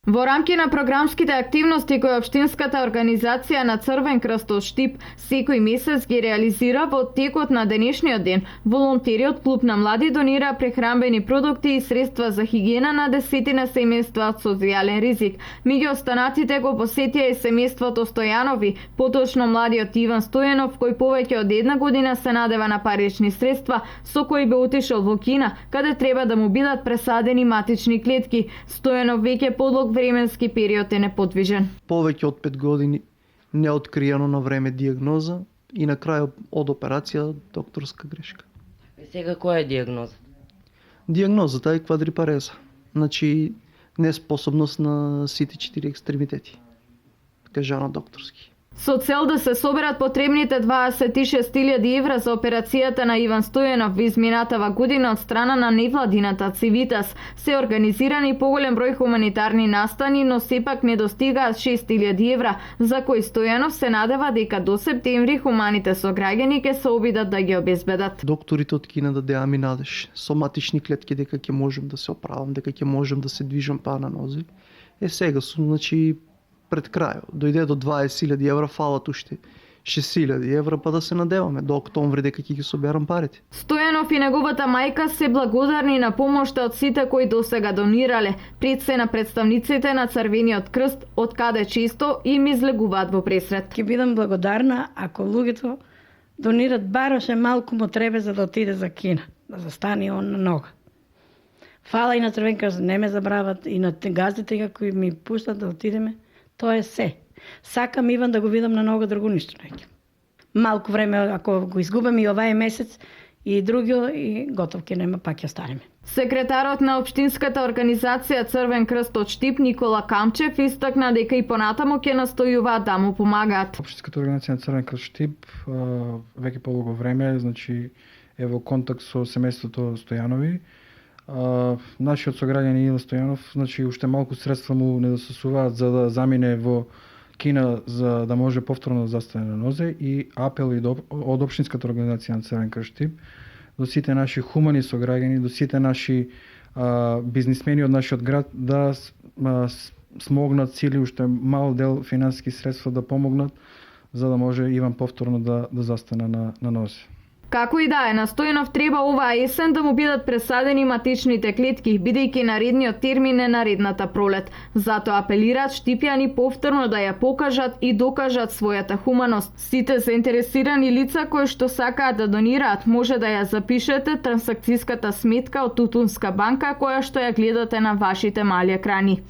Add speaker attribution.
Speaker 1: Во рамки на програмските активности кои Општинската организација на Црвен крст од Штип секој месец ги реализира во текот на денешниот ден, волонтериот Клуб на млади донира прехранбени продукти и средства за хигиена на десетина семејства од социјален ризик. Меѓу останатите го посетија и семејството Стојанови, поточно младиот Иван Стојанов, кој повеќе од една година се надева на парични средства, со кои би отишол во Кина, каде треба да му бидат пресадени матични клетки. Стојанов веќе подлог временски период е неподвижен.
Speaker 2: Повеќе од 5 години неоткриено на време диагноза и на крај од операција докторска грешка.
Speaker 3: Сега која е диагноза?
Speaker 2: Диагнозата е квадрипареза, значи неспособност на сите 4 екстремитети, кажано докторски.
Speaker 1: Со цел да се соберат потребните 26.000 евра за операцијата на Иван Стојанов изминатава година од страна на невладината Цивитас, се организирани поголем број хуманитарни настани, но сепак не достигаат 6.000 евра, за кои Стојанов се надева дека до септември хуманите сограѓани ќе се обидат да ги обезбедат.
Speaker 2: Докторите од Кина дадеа ми надеж, со матични клетки дека ќе можам да се оправам, дека ќе можам да се движам па на нози. Сега сум, значи, пред крајот. Дојде до 20.000 евра, фалат уште 6.000 евра, па да се надеваме до октомври дека ќе ги соберам парите.
Speaker 1: Стојанов и неговата мајка се благодарни на помошта од сите кои досега донирале, пред се на представниците на Црвениот крст, од каде често им излегуваат во пресрет.
Speaker 4: Ќе бидам благодарна ако луѓето донират бароше малку му треба за да отиде за Кина, да застане он на нога. Фала и на Црвен крст, не ме забрават, и на газдите кои ми пуштат да отидеме. Тоа е се. Сакам Иван да го видам на нога, друго ништо неќе. Малку време, ако го изгубам и овај месец, и другиот, и готов ќе нема, пак ќе останеме.
Speaker 1: Секретарот на Општинската организација Црвен крст од Штип Никола Камчев истакна дека и понатаму ќе настојуваат да му помагаат.
Speaker 5: Општинската организација на Црвен крст Штип веќе подолго време, значи е во контакт со семејството Стојанови. Нашиот сограѓанин Ила Стојанов, значи уште малку средства му недостасуваат за да замине во Кина за да може повторно да застане на нозе, и апел и од Општинската организација на Црвен крст Штип до сите наши хумани сограѓани, до сите наши бизнисмени од нашиот град да смогнат сили уште мал дел финансиски средства да помогнат за да може Иван повторно да застане на нозе.
Speaker 1: Како и да е, на Стојанов треба оваа есен да му бидат пресадени матичните клетки, бидејќи наредниот термин е наредната пролет. Затоа апелираат штипјани повторно да ја покажат и докажат својата хуманост. Сите заинтересирани лица кои што сакаат да донираат, може да ја запишете трансакцијската сметка од Тутунска банка која што ја гледате на вашите мали екрани.